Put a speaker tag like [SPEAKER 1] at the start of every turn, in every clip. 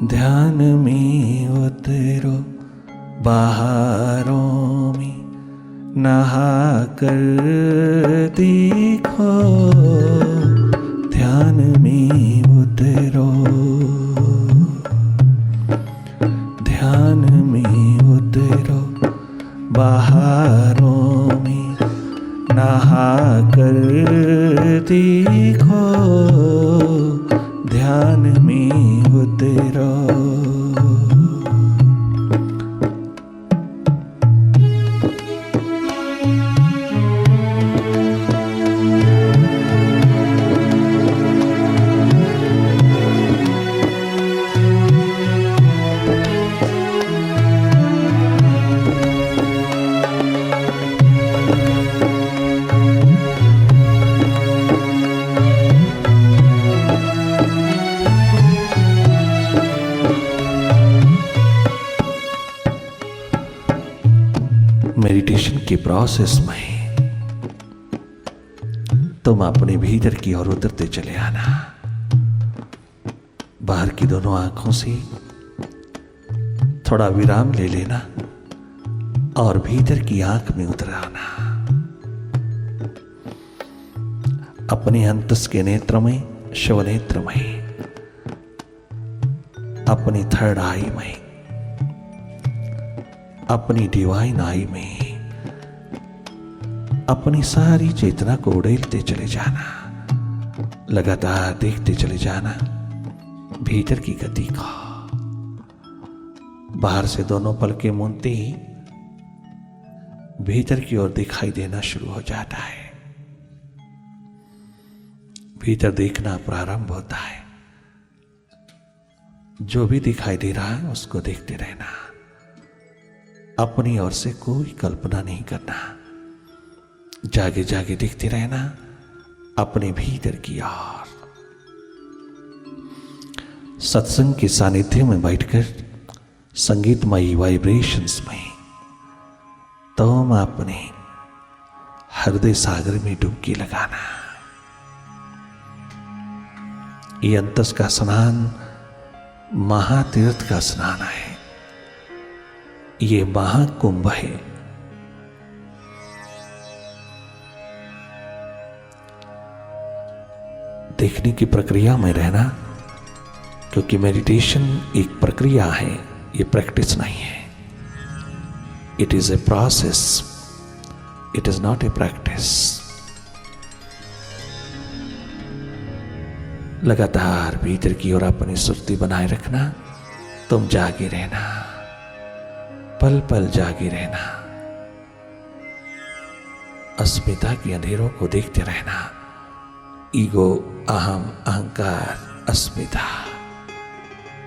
[SPEAKER 1] ध्यान में उतरो बहारों में नहा कर देखो, ध्यान में उतरो, ध्यान में उतरो बहारों में नहा कर देखो, ध्यान में उतरो। मेडिटेशन के प्रोसेस में तुम अपने भीतर की ओर उतरते चले आना। बाहर की दोनों आंखों से थोड़ा विराम ले लेना और भीतर की आंख में उतर आना। अपने अंतस के नेत्र में, शिव नेत्र में, अपनी थर्ड आई में, अपनी डिवाइन आई में अपनी सारी चेतना को उड़ेलते चले जाना। लगातार देखते चले जाना भीतर की गति को। बाहर से दोनों पलकें मूंदते ही भीतर की ओर दिखाई देना शुरू हो जाता है। भीतर देखना प्रारंभ होता है। जो भी दिखाई दे रहा है उसको देखते रहना। अपनी ओर से कोई कल्पना नहीं करना। जागे जागे देखते रहना अपने भीतर की ओर। सत्संग के सानिध्य में बैठकर संगीतमयी वाइब्रेशंस में तुम अपने हृदय सागर में डुबकी लगाना। ये अंतस का स्नान महातीर्थ का स्नान है। ये महाकुंभ है। देखने की प्रक्रिया में रहना, क्योंकि मेडिटेशन एक प्रक्रिया है, ये प्रैक्टिस नहीं है। It is a process, it is not a practice. लगातार भीतर की ओर अपनी सुर्ती बनाए रखना। तुम जागे रहना, पल पल जागे रहना। अस्मिता के अंधेरों को देखते रहना। ईगो, अहम, अहंकार, अस्मिता,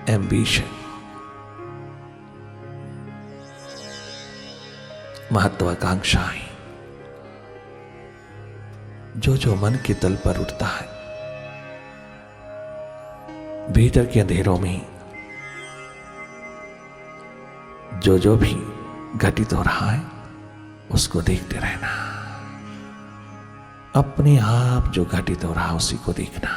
[SPEAKER 1] एम्बिशन, महत्वाकांक्षाएं, जो जो मन के तल पर उठता है, भीतर के अंधेरों में जो जो भी घटित हो रहा है उसको देखते रहना। अपने आप जो घटित हो रहा है उसी को देखना।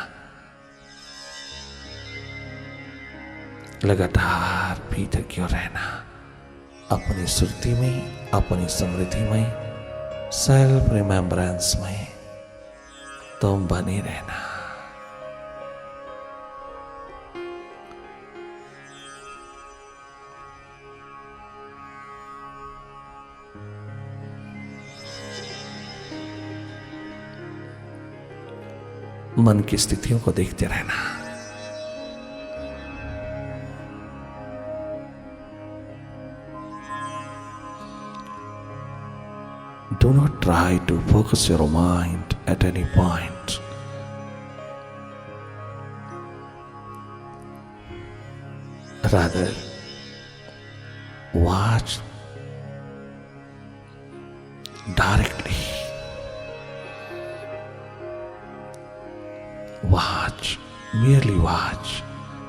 [SPEAKER 1] लगातार भीतर की ओर रहना। अपनी सुरती में, अपनी समृद्धि में, सेल्फ रिमेम्बरेंस में तुम बने रहना। मन की स्थितियों को देखते रहना। Do not try to focus your mind at any point. Rather, watch directly. Watch, merely watch,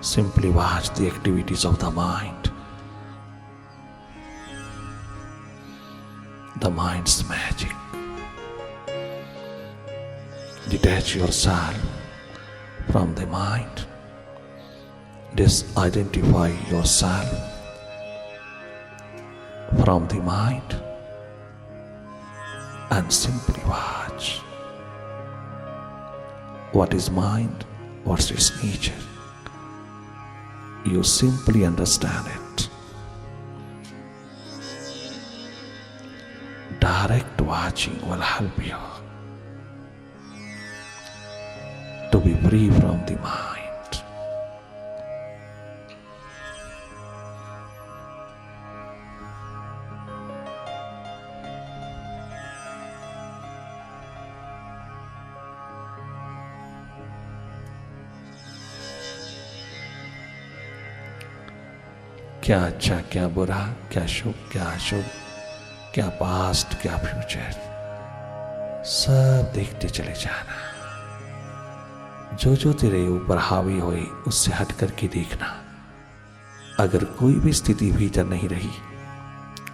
[SPEAKER 1] simply watch the activities of the mind. The mind's magic. Detach yourself from the mind disidentify yourself from the mind and simply watch. What is mind? What's its nature? You simply understand it. Direct watching will help you to be free from the mind. क्या अच्छा, क्या बुरा, क्या शुभ, क्या अशुभ, क्या past, क्या future, सब देखते चले जाना। जो जो तेरे ऊपर हावी होए उससे हट करके देखना। अगर कोई भी स्थिति भीतर नहीं रही,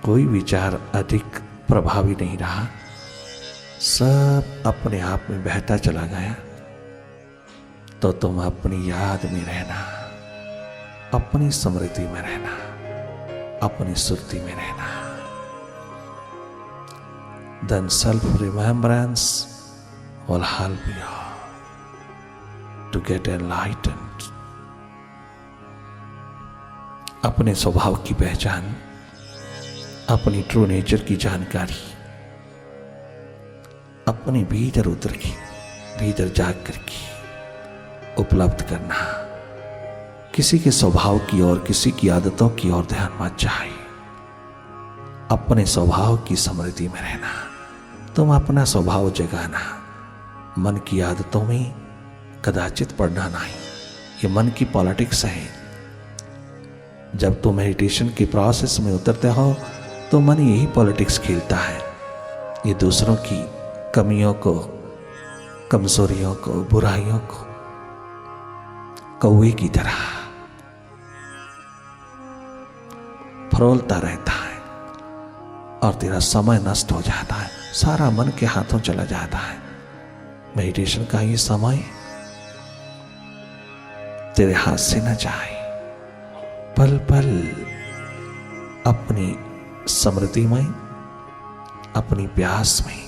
[SPEAKER 1] कोई विचार अधिक प्रभावी नहीं रहा, सब अपने आप में बहता चला गया, तो तुम अपनी याद में रहना, अपनी स्मृति में रहना, अपनी सुरती में रहना। Then self-remembrance will help you to get enlightened. अपने स्वभाव की पहचान, अपनी ट्रू नेचर की जानकारी, अपने भीतर उतर के, भीतर जाग करके उपलब्ध करना। किसी के स्वभाव की ओर, किसी की आदतों की ओर ध्यान मत जाए। अपने स्वभाव की स्मृति में रहना। तुम अपना स्वभाव जगाना। मन की आदतों में कदाचित पड़ना नहीं। ये मन की पॉलिटिक्स है। जब तुम मेडिटेशन के प्रोसेस में उतरते हो तो मन यही पॉलिटिक्स खेलता है। ये दूसरों की कमियों को, कमजोरियों को, बुराइयों को कौवे की तरह फरोलता रहता है और तेरा समय नष्ट हो जाता है। सारा मन के हाथों चला जाता है। मेडिटेशन का ये समय तेरे हाथ से न जाए। पल पल अपनी स्मृति में, अपनी प्यास में,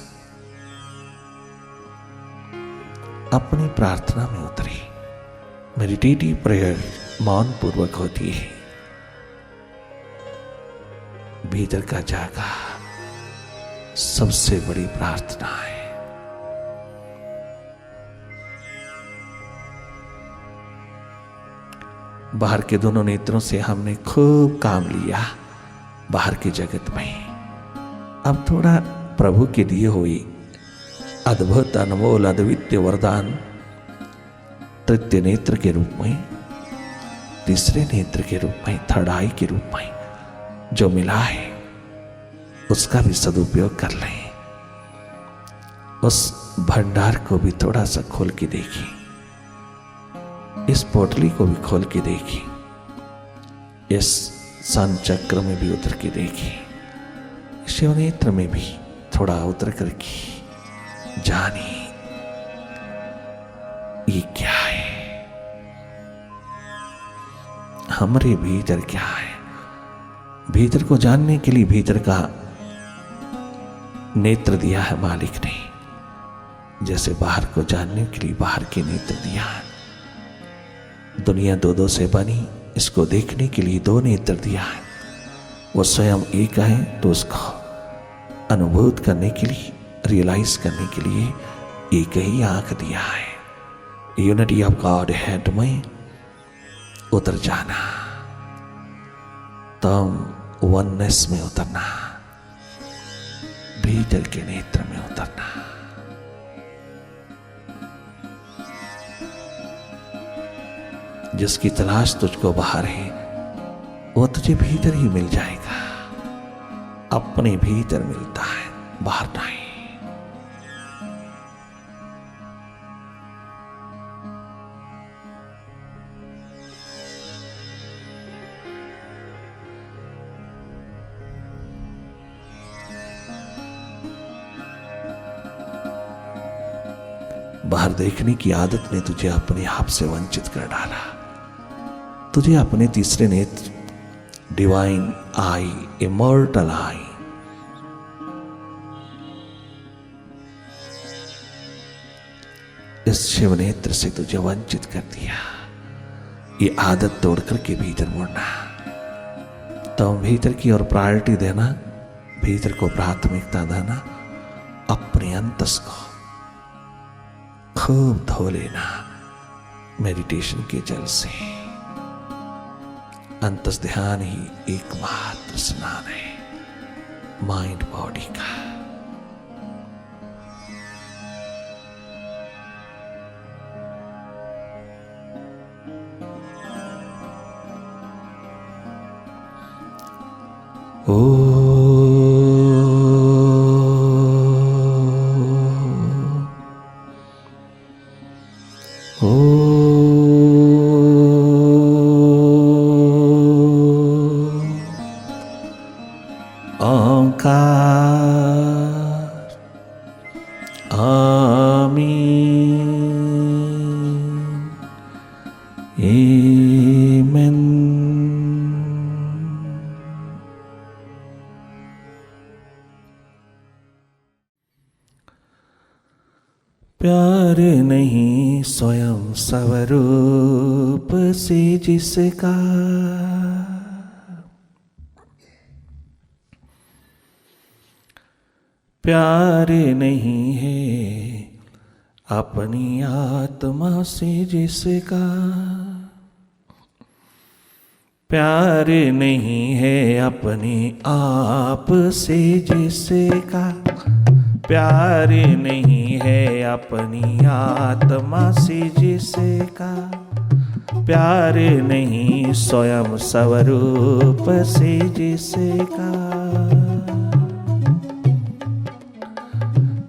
[SPEAKER 1] अपनी प्रार्थना में उतरे। मेडिटेटिव प्रेयर मौन पूर्वक होती है। भीतर का जागा सबसे बड़ी प्रार्थना है। बाहर के दोनों नेत्रों से हमने खूब काम लिया बाहर के जगत में। अब थोड़ा प्रभु के दिए हुए अद्भुत, अनमोल, अद्वितीय वरदान तृतीय नेत्र के रूप में, तीसरे नेत्र के रूप में, थर्ड आई के रूप में जो मिला है उसका भी सदुपयोग कर लें। उस भंडार को भी थोड़ा सा खोल के देखिए। इस पोटली को भी खोल के देखिए। इस सन चक्र में भी उतर के देखिए। शिव नेत्र में भी थोड़ा उतर करके जानिए ये क्या है, हमारे भीतर क्या है। भीतर को जानने के लिए भीतर का नेत्र दिया है मालिक ने, जैसे बाहर को जानने के लिए बाहर के नेत्र दिया है। दुनिया दो दो से बनी, इसको देखने के लिए दो नेत्र दिया है। वो स्वयं एक है तो उसको अनुभूत करने के लिए, रियलाइज करने के लिए एक ही आंख दिया है। यूनिटी ऑफ गॉड हेड में उतर जाना, तुम वननेस में उतरना, भीतर के नेत्र में उतरना। जिसकी तलाश तुझको बाहर है वो तुझे भीतर ही मिल जाएगा। अपने भीतर मिलता है, बाहर नहीं। बाहर देखने की आदत ने तुझे अपने आप से वंचित कर डाला। तुझे अपने तीसरे नेत्र, डिवाइन आई, इमॉर्टल आई, इस शिव नेत्र से तुझे वंचित कर दिया। ये आदत तोड़ करके भीतर मुड़ना, तो भीतर की ओर प्रायोरिटी देना, भीतर को प्राथमिकता देना, अपने अंतस को खूब धो लेना मेडिटेशन के जल से। अंतस ध्यान ही एकमात्र स्नान है माइंड बॉडी का। प्यार नहीं स्वयं स्वरूप से जिसका, प्यार नहीं है अपनी आत्मा से जिसका, प्यार नहीं है अपने आप से जिसका, प्यार नहीं है अपनी आत्मा से जिसका, प्यार नहीं स्वयं स्वरूप से जिसका,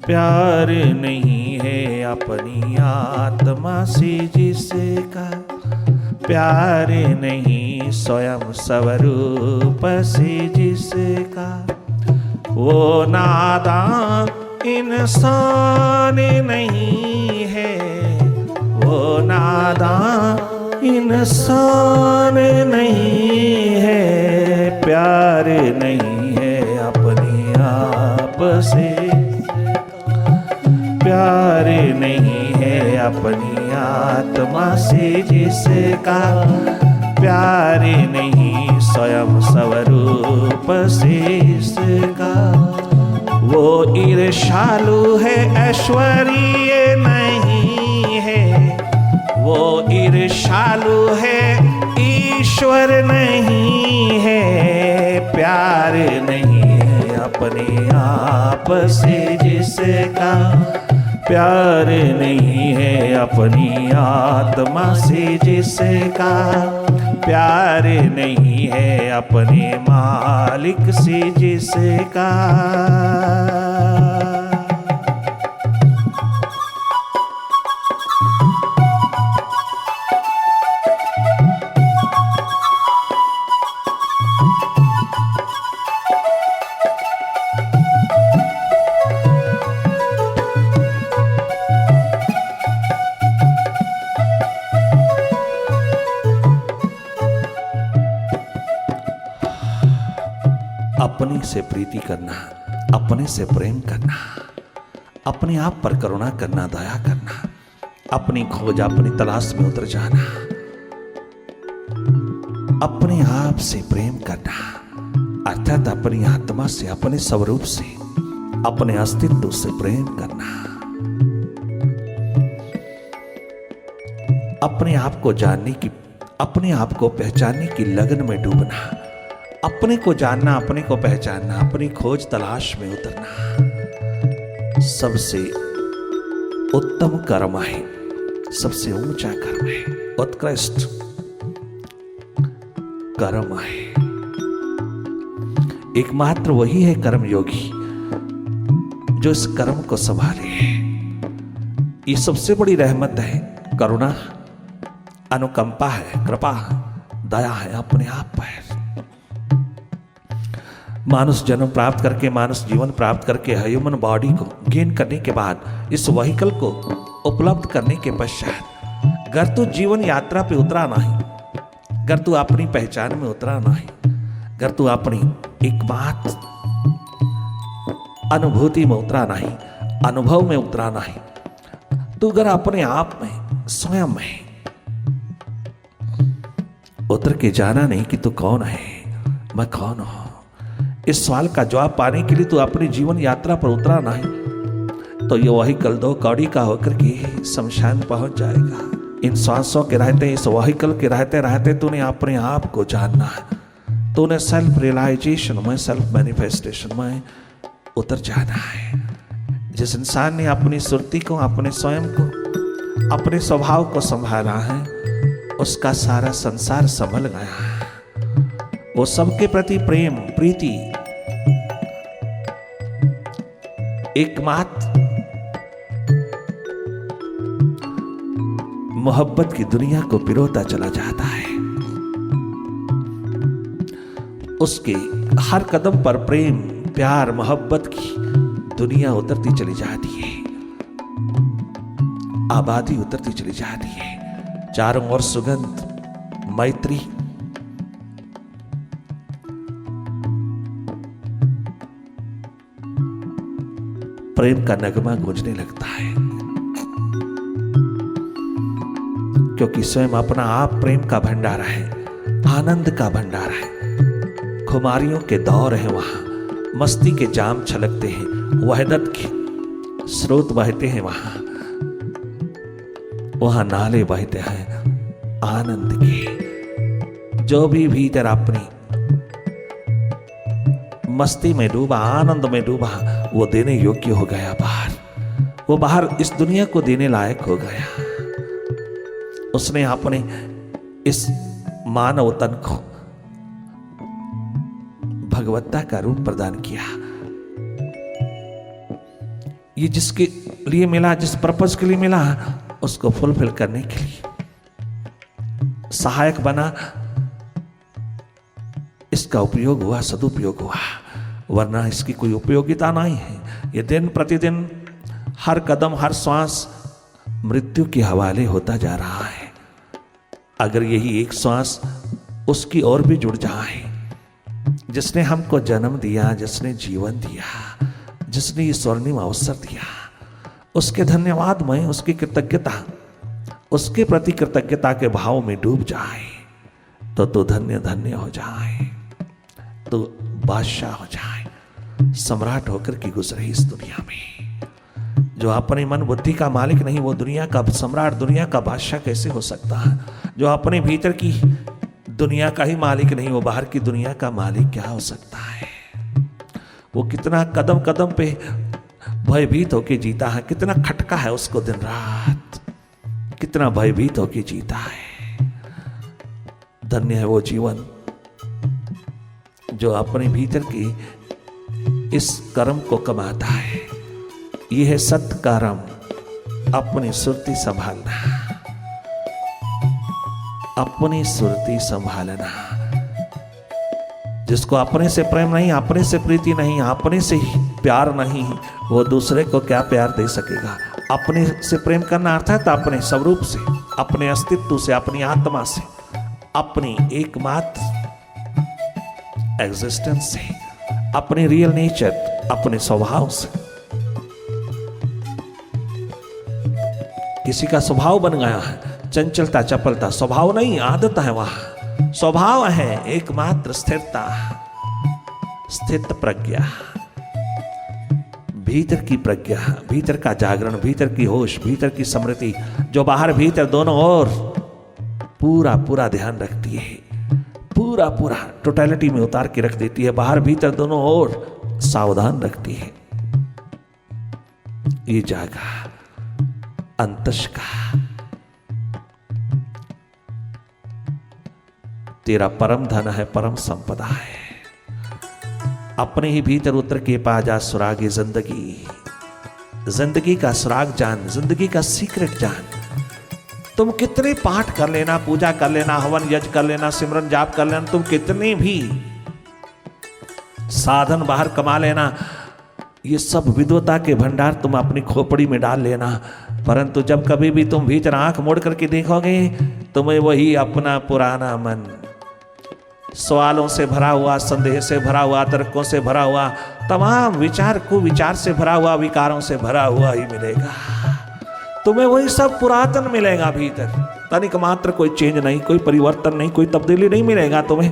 [SPEAKER 1] प्यार नहीं है अपनी आत्मा से जिसका, प्यार नहीं स्वयं स्वरूप से जिसका, वो नादान इंसान नहीं है, वो नादान इंसान नहीं है, प्यार नहीं है अपने आप से, प्यार नहीं है अपनी आत्मा से जिसका, प्यार नहीं स्वयं स्वरूप से इसका, वो ईर्ष्यालु है ऐश्वर्य नहीं है, वो ईर्ष्यालु है ईश्वर नहीं है, प्यार नहीं है अपने आप से जिसका, प्यार नहीं है अपनी आत्मा से जिसका, प्यार नहीं है अपने मालिक से जिसका। अपने से प्रीति करना, अपने से प्रेम करना, अपने आप पर करुणा करना, दया करना, अपनी खोज अपनी तलाश में उतर जाना, अपने आप से प्रेम करना, अर्थात अपनी आत्मा से, अपने स्वरूप से, अपने अस्तित्व से प्रेम करना, अपने आप को जानने की, अपने आप को पहचानने की लगन में डूबना, अपने को जानना, अपने को पहचानना, अपनी खोज तलाश में उतरना सबसे उत्तम कर्म है, सबसे ऊंचा कर्म है, उत्कृष्ट कर्म है। एकमात्र वही है कर्म योगी जो इस कर्म को संभाले। ये सबसे बड़ी रहमत है, करुणा, अनुकंपा है, कृपा, दया है अपने आप पर। मानुष जन्म प्राप्त करके, मानुष जीवन प्राप्त करके, ह्यूमन बॉडी को गेन करने के बाद, इस व्हीकल को उपलब्ध करने के पश्चात, घर तो जीवन यात्रा पे उतरा नहीं, अगर तू अपनी पहचान में उतरा नहीं, अगर तू अपनी एकमात्र अनुभूति में उतरा नहीं, अनुभव में उतरा नहीं, तू अगर अपने आप में स्वयं में उतर के जाना नहीं कि तू कौन है, मैं कौन हूं, इस सवाल का जवाब पाने के लिए तू अपनी जीवन यात्रा पर उतरा नहीं, तो ये वही कल दो कौड़ी का होकर के शमशान पहुंच जाएगा। इन सांसों के रहते, इस व्हीकल के रहते रहते तूने अपने आप को जानना है, तूने सेल्फ रियलाइजेशन में, सेल्फ मैनिफेस्टेशन में उतर जाना है। जिस इंसान ने अपनी सुरती को, अपने स्वयं को, अपने स्वभाव को संभाला है, उसका सारा संसार संभल गया है। वो सबके प्रति प्रेम, प्रीति, एकमात्र मोहब्बत की दुनिया को पिरोता चला जाता है। उसके हर कदम पर प्रेम, प्यार, मोहब्बत की दुनिया उतरती चली जाती है, आबादी उतरती चली जाती है। चारों ओर सुगंध, मैत्री, प्रेम का नगमा गूंजने लगता है, क्योंकि स्वयं अपना आप प्रेम का भंडार है, आनंद का भंडार है। खुमारियों के दौर है वहां, मस्ती के जाम छलकते हैं, वहदत के स्रोत बहते हैं वहां नाले बहते हैं आनंद के। जो भी भीतर अपनी मस्ती में डूबा, आनंद में डूबा, वो देने योग्य हो गया बाहर, वो बाहर इस दुनिया को देने लायक हो गया। उसने अपने इस मानव तन को भगवत्ता का रूप प्रदान किया। ये जिसके लिए मिला, जिस पर्पस के लिए मिला, उसको फुलफिल करने के लिए सहायक बना, इसका उपयोग हुआ, सदुपयोग हुआ, वरना इसकी कोई उपयोगिता नहीं है। ये दिन प्रतिदिन, हर कदम, हर श्वास मृत्यु के हवाले होता जा रहा है। अगर यही एक श्वास उसकी ओर भी जुड़ जाए, जिसने हमको जन्म दिया, जिसने जीवन दिया, जिसने ये स्वर्णिम अवसर दिया, उसके धन्यवाद में, उसकी कृतज्ञता, उसके प्रति कृतज्ञता के भाव में डूब जाए, तो धन्य धन्य हो जाए, तो बादशाह हो जाए, सम्राट होकर के गुजरे इस दुनिया में। जो अपने मन बुद्धि का मालिक नहीं, वो दुनिया का सम्राट, दुनिया का बादशाह कैसे हो सकता है? जो अपने भीतर की दुनिया का ही मालिक नहीं, वो बाहर की दुनिया का मालिक क्या हो सकता है? वो कितना कदम कदम पे भयभीत होके जीता है, कितना खटका है उसको दिन रात, कितना भयभीत होके जीता है। धन्य है वो जीवन जो अपने भीतर की इस कर्म को कमाता है। यह है सत्कर्म, अपनी सुरती संभालना, अपनी सुरती संभालना। जिसको अपने से प्रेम नहीं, अपने से प्रीति नहीं, अपने से ही प्यार नहीं, वो दूसरे को क्या प्यार दे सकेगा? अपने से प्रेम करना अर्थात अपने स्वरूप से, अपने अस्तित्व से, अपनी आत्मा से, अपनी एकमात्र एग्जिस्टेंस से, अपने रियल नेचर, अपने स्वभाव से। किसी का स्वभाव बन गया है चंचलता, चपलता, स्वभाव नहीं, आदत है वहां। स्वभाव है एकमात्र स्थिरता, स्थित प्रज्ञा, भीतर की प्रज्ञा, भीतर का जागरण, भीतर की होश, भीतर की स्मृति, जो बाहर भीतर दोनों ओर पूरा पूरा ध्यान रखती है, पूरा पूरा टोटलिटी में उतार के रख देती है, बाहर भीतर दोनों ओर सावधान रखती है। ये जागा अंतश का तेरा परम धन है, परम संपदा है। अपने ही भीतर उतर के पा जा सुरागे जिंदगी, जिंदगी का सुराग जान, जिंदगी का सीक्रेट जान। तुम कितने पाठ कर लेना, पूजा कर लेना, हवन यज्ञ कर लेना, सिमरन जाप कर लेना, तुम कितने भी साधन बाहर कमा लेना, ये सब विद्वता के भंडार तुम अपनी खोपड़ी में डाल लेना, परंतु जब कभी भी तुम भीतर आंख मोड़ करके देखोगे तुम्हें वही अपना पुराना मन सवालों से भरा हुआ, संदेह से भरा हुआ, तर्कों से भरा हुआ, तमाम विचार कुविचार से भरा हुआ, विकारों से भरा हुआ ही मिलेगा। तुम्हें वही सब पुरातन मिलेगा भीतर, तनिक मात्र कोई चेंज नहीं, कोई परिवर्तन नहीं, कोई तब्दीली नहीं मिलेगा तुम्हें।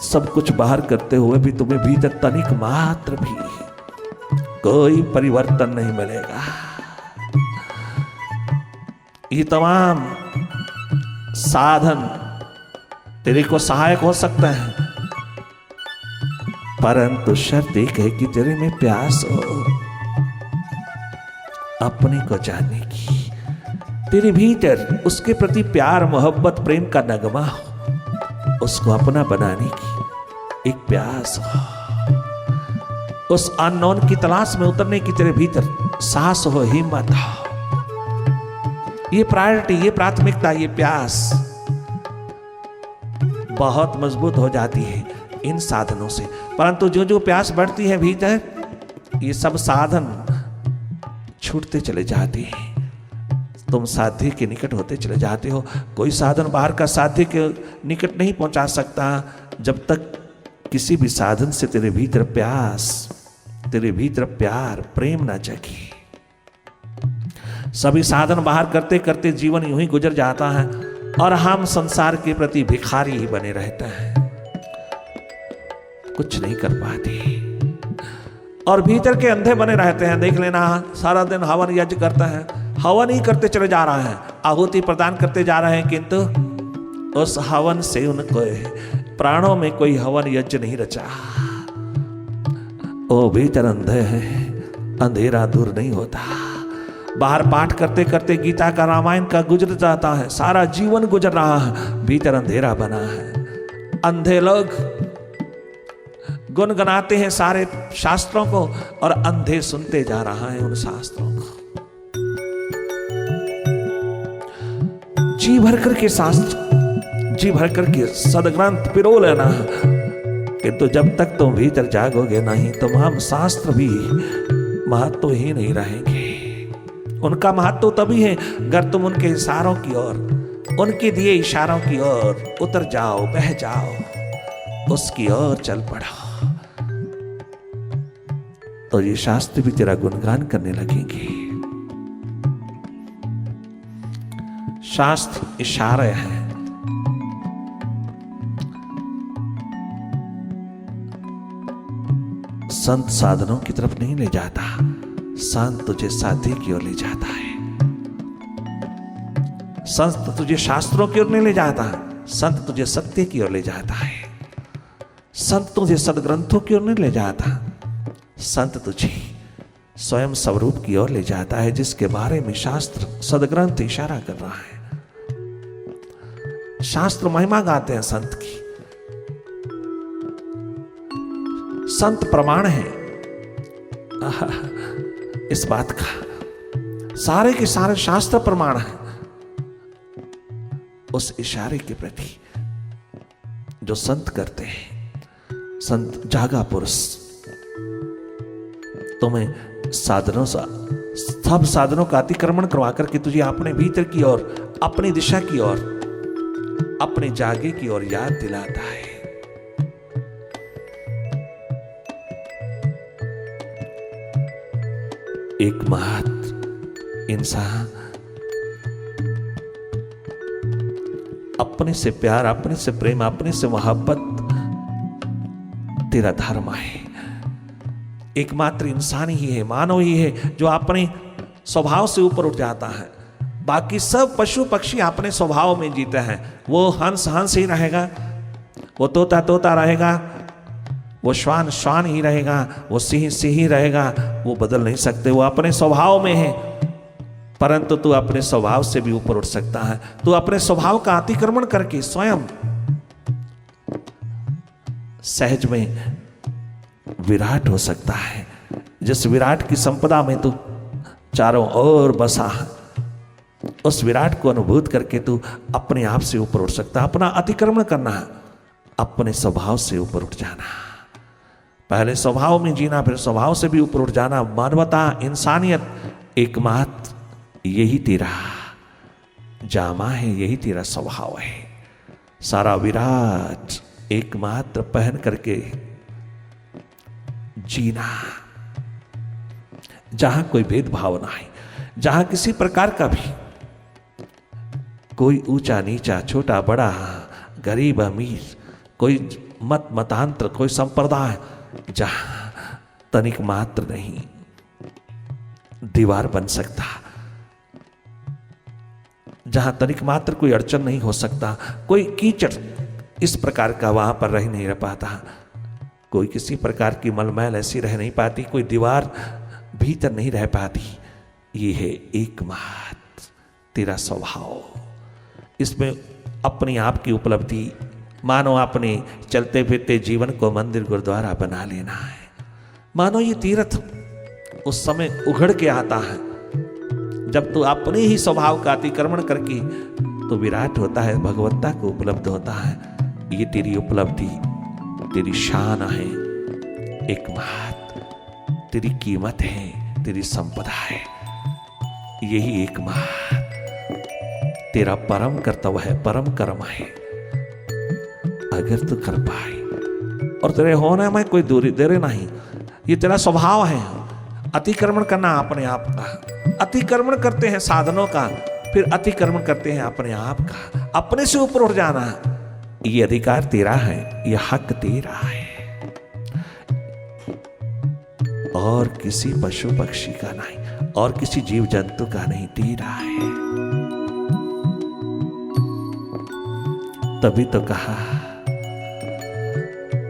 [SPEAKER 1] सब कुछ बाहर करते हुए भी तुम्हें भीतर तनिक मात्र भी कोई परिवर्तन नहीं मिलेगा। ये तमाम साधन तेरे को सहायक हो सकता है, परंतु शर्त एक है कि तेरे में प्यास हो अपने को जानने की, तेरे भीतर उसके प्रति प्यार, मोहब्बत, प्रेम का नगमा हो, उसको अपना बनाने की एक प्यास हो, उस अननोन की तलाश में उतरने की तेरे भीतर साहस हो, हिम्मत हो। ये प्रायोरिटी, ये प्राथमिकता, ये प्यास बहुत मजबूत हो जाती है इन साधनों से। परंतु जो जो प्यास बढ़ती है भीतर, ये सब साधन छूटते चले जाते हैं, तुम साध्य के निकट होते चले जाते हो। कोई साधन बाहर का साध्य के निकट नहीं पहुंचा सकता जब तक किसी भी साधन से तेरे भीतर प्यास, तेरे भीतर प्यार, प्रेम ना जगे। सभी साधन बाहर करते करते जीवन यूं ही गुजर जाता है और हम संसार के प्रति भिखारी ही बने रहते हैं, कुछ नहीं कर पाते और भीतर के अंधे बने रहते हैं। देख लेना, सारा दिन हवन यज्ञ करता है, हवन ही करते चले जा रहा है, आहुति प्रदान करते जा रहे हैं, किंतु उस हवन से उनको प्राणों में कोई हवन यज्ञ नहीं रचा। ओ भीतर अंधे हैं, अंधेरा दूर नहीं होता। बाहर पाठ करते करते गीता का, रामायण का गुजर जाता है, सारा जीवन गुजर रहा है, भीतर अंधेरा बना है। अंधे लोग गुनगुनाते हैं सारे शास्त्रों को और अंधे सुनते जा रहा है उन शास्त्रों को। जी भर करके शास्त्र, जी भर करके सदग्रंथ पिरो लेना, किंतु जब तक तुम भीतर जागोगे नहीं, तमाम शास्त्र भी महत्व ही नहीं रहेंगे। उनका महत्व तभी है अगर तुम उनके इशारों की ओर, उनके दिए इशारों की ओर उतर जाओ, बह जाओ, उसकी ओर चल पड़ो, तो ये शास्त्र भी तेरा गुणगान करने लगेंगे। शास्त्र इशारे हैं, संत साधनों की तरफ नहीं ले जाता, संत तुझे साध्य की ओर ले जाता है। संत तुझे शास्त्रों की ओर नहीं ले जाता, संत तुझे सत्य की ओर ले जाता है। संत तुझे सदग्रंथों की ओर नहीं ले जाता, संत तुझे स्वयं स्वरूप की ओर ले जाता है, जिसके बारे में शास्त्र, सदग्रंथ इशारा कर रहा है। शास्त्र महिमा गाते हैं संत की, संत प्रमाण है इस बात का, सारे के सारे शास्त्र प्रमाण है उस इशारे के प्रति जो संत करते हैं। संत जागा पुरुष तुम्हें साधनों से, सब साधनों का अतिक्रमण करवा करके तुझे अपने भीतर की ओर, अपनी दिशा की ओर, अपने जागे की ओर याद दिलाता है। एकमात्र इंसान अपने से प्यार, अपने से प्रेम, अपने से मोहब्बत तेरा धर्म है। एकमात्र इंसान ही है, मानव ही है जो अपने स्वभाव से ऊपर उठ जाता है। बाकी सब पशु पक्षी अपने स्वभाव में जीते हैं। वो हंस हंस ही रहेगा, वो तोता तोता रहेगा, वो श्वान श्वान ही रहेगा, वो सिंह सिंह ही रहेगा, वो बदल नहीं सकते, वो अपने स्वभाव में है। परंतु तू अपने स्वभाव से भी ऊपर उठ सकता है। तू अपने स्वभाव का अतिक्रमण करके स्वयं सहज में विराट हो सकता है। जिस विराट की संपदा में तू चारों ओर बसा, उस विराट को अनुभूत करके तू अपने आप से ऊपर उठ सकता है। अपना अतिक्रमण करना, अपने स्वभाव से ऊपर उठ जाना, पहले स्वभाव में जीना, फिर स्वभाव से भी ऊपर उठ जाना। मानवता, इंसानियत, एकमात्र यही तेरा जामा है, यही तेरा स्वभाव है। सारा विराट एकमात्र पहन करके जीना, जहां कोई भेदभाव ना है, जहां किसी प्रकार का भी कोई ऊंचा नीचा, छोटा बड़ा, गरीब अमीर, कोई मत मतांतर, कोई संप्रदाय, जहां तनिक मात्र नहीं दीवार बन सकता, जहां तनिक मात्र कोई अड़चन नहीं हो सकता, कोई कीचड़ इस प्रकार का वहां पर रह नहीं रह पाता, कोई किसी प्रकार की मलमैल ऐसी रह नहीं पाती, कोई दीवार भीतर नहीं रह पाती। ये है एकमात्र तेरा स्वभाव। इसमें अपने आप की उपलब्धि मानो अपने चलते फिरते जीवन को मंदिर गुरुद्वारा बना लेना है। मानो ये तीर्थ उस समय उघड़ के आता है जब तू अपने ही स्वभाव का अतिक्रमण करके तो विराट होता है, भगवत्ता को उपलब्ध होता है। ये तेरी उपलब्धि, तेरी शान है, एकमात्र तेरी कीमत है, तेरी संपदा है। यही एकमात्र तेरा परम कर्तव्य है, परम कर्म है। अगर तू कर पाए और तेरे होने में कोई दूरी देरे नहीं, ये तेरा स्वभाव है अतिक्रमण करना अपने आप का। अतिक्रमण करते हैं साधनों का, फिर अतिक्रमण करते हैं अपने आप का, अपने से ऊपर उठ जाना। ये अधिकार तेरा है, ये हक तेरा है, और किसी पशु पक्षी का नहीं, और किसी जीव जंतु का नहीं, तेरा है। तभी तो कहा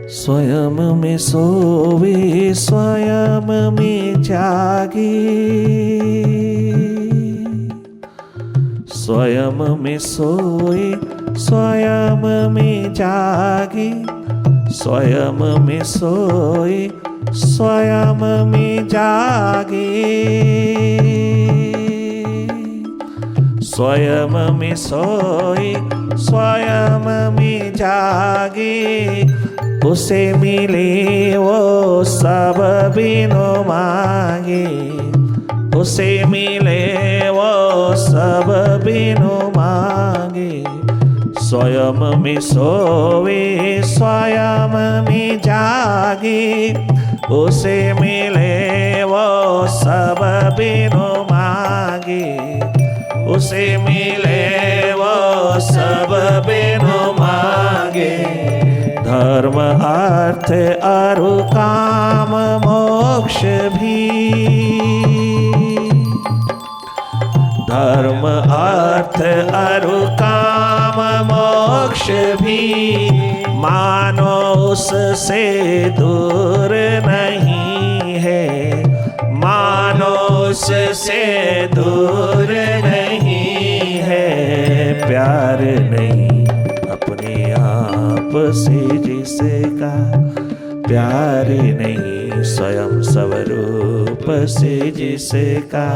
[SPEAKER 1] स्वयं में सोवे स्वयं में जागे, स्वयं में सोए स्वयं में जागे, स्वयं में सोए स्वयं में जागे, स्वयं में सोए स्वयं में जागे। उसे मिले वो सब बिनु मांगे, उसे मिले वो सब बिनु मांगे। स्वयं में सोवे स्वयं में जागे, उसे मिले वो सब बिनु मांगे, उसे मिले वो सब बिनु मांगे। धर्म अर्थ अरु काम मोक्ष भी, धर्म अर्थ अरु काम मोक्ष भी, मानो उससे दूर नहीं है, मानो उससे दूर नहीं है। प्यार नहीं अपने आप से जिसका, प्यार नहीं स्वयं स्वरूप से जिसका।